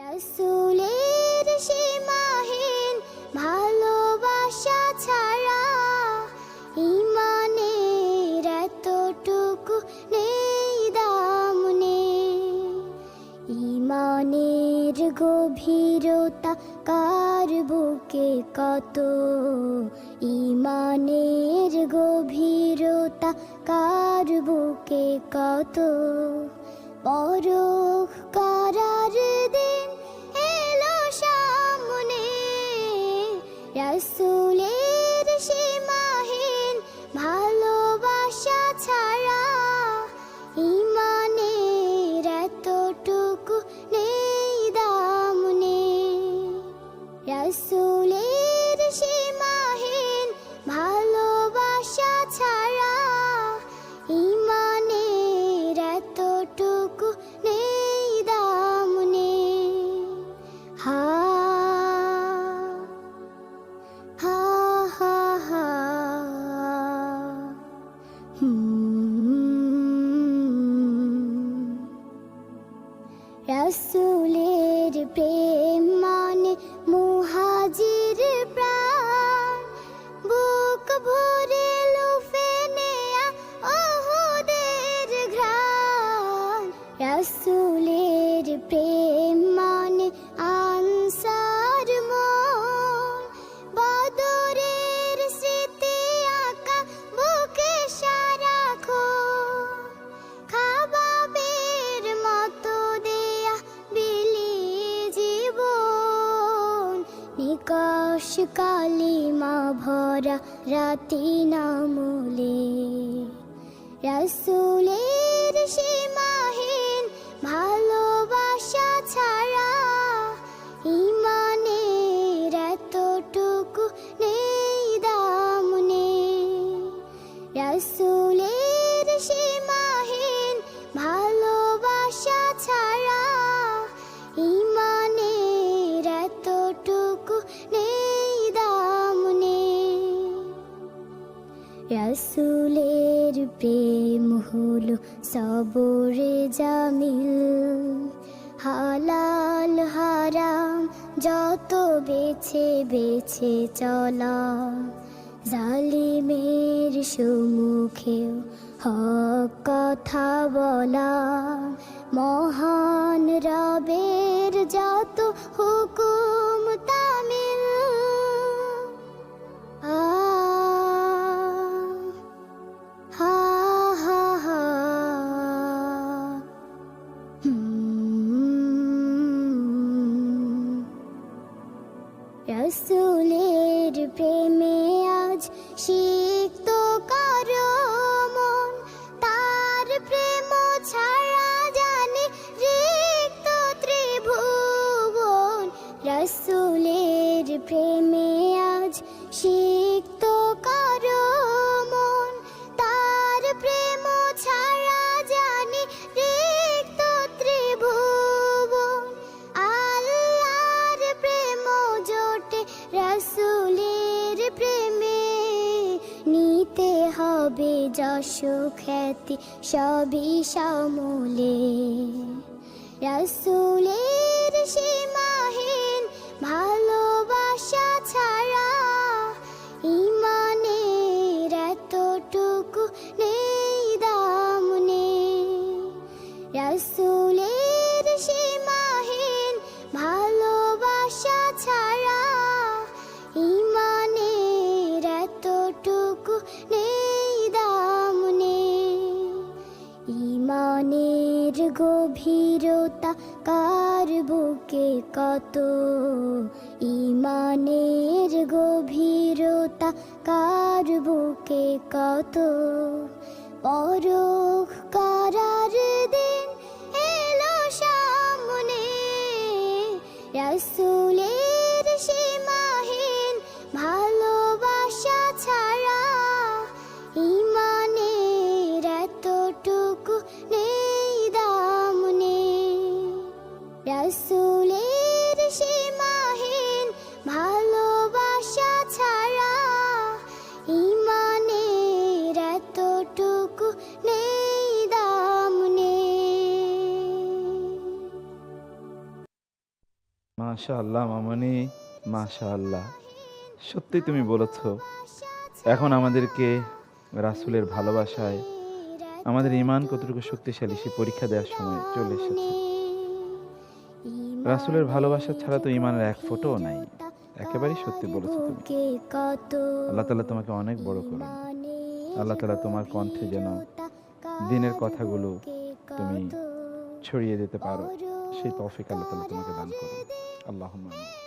রাসূলের সীমাহীন ভালোবাসা ছাড়া ঈমানের এতটুকু নেই দাম নেই। ঈমানের গভীরতা কার বুকে কত, ঈমানের গভীরতা কার বুকে কত। পরখ করার দিন এলো সামনে, রাসূলের সীমাহীন ভালোবাসা ছাড়া ঈমানের এতটুকু নেই দাম নেই। রাসূলের সীমাহীন ভালোবাসা ছাড়া ঈমানের এতটুকু নেই দাম নেই। হা হা হা হা রাসূলের প্রেম মানে মুহাজির প্রাণ, বুক ভরে লুফে নেয়া ওহুদের ঘ্রাণ। রাসূলের প্রেম মানে আনসার মন, বদরের স্মৃতি আঁকা বুকে সারাক্ষণ। খাবাবের মতো দেয়া বিলিয়ে জীবন, নিকশ কালিমা ভরা রাতি নামলে। রাসূলের সীমাহীন ভালোবাসা ছাড়া ঈমানের এতটুকু নেই দাম নেই। রাসূলের সীমাহীন ভালোবাসা ছাড়া ঈমানের এতটুকু নেই দাম নেই। রাসূলের প্রেম হলো সবরে জামিল, হালাল হারাম যত বেছে বেছে চলা। জালিমের সম্মুখেও হক কথা বলা, মহান রবের যত হুকুম তামিল। হা হা হা রাসূলের প্রেমে আজ সিক্ত কারো মন, তার প্রেম ছাড়া জানে রিক্ত ত্রিভুবন। রাসূলের প্রেমে আজ সিক্ত কারো মন, তার প্রেম ছাড়া জানে রিক্ত ত্রিভুবন। আল্লাহর প্রেম জোটে রাসূলের প্রেমে, নিতে হবে যশ খ্যাতি সবই সমূলে। রাসূলের সীমাহীন ভালোবাসা ছাড়া ঈমানের এতটুকু নেই দাম নেই। রাসূলের সীমাহীন ভালোবাসা ছাড়া ঈমানের এতটুকু নেই দাম নেই। ঈমানের গভীরতা কার বুকে কত, ঈমানের গভীরতা কার বুকে কত। পরখ করার দিন এলো সামনে, রাসূলের সীমাহীন ভালোবাসা ছাড়া ঈমানের এতটুকু নেই দাম নেই। রাসূলের সীমাহীন ভালোবাসা ছাড়া ঈমানের এতটুকু নেই দাম নেই। মাশাআল্লাহ মামনি, মাশাআল্লাহ। সত্যি তুমি বলেছো, এখন আমাদেরকে রাসূলের ভালোবাসায় আমাদের ঈমান কতটুকু শক্তিশালী সে পরীক্ষা দেওয়ার সময় চলে এসেছে। রাসূলের ভালোবাসা ছাড়া তো ঈমানের এক ফোঁটাও নাই। একেবারেই সত্যি বলেছো তুমি। আল্লাহ তাআলা তোমাকে অনেক বড় করুন। আল্লাহ তাআলা তোমার কণ্ঠে যেন দ্বীনের কথাগুলো তুমি ছড়িয়ে দিতে পারো, সেই তৌফিক আল্লাহ তাআলা তোমাকে দান করুন। আল্লাহুম্মা আমিন।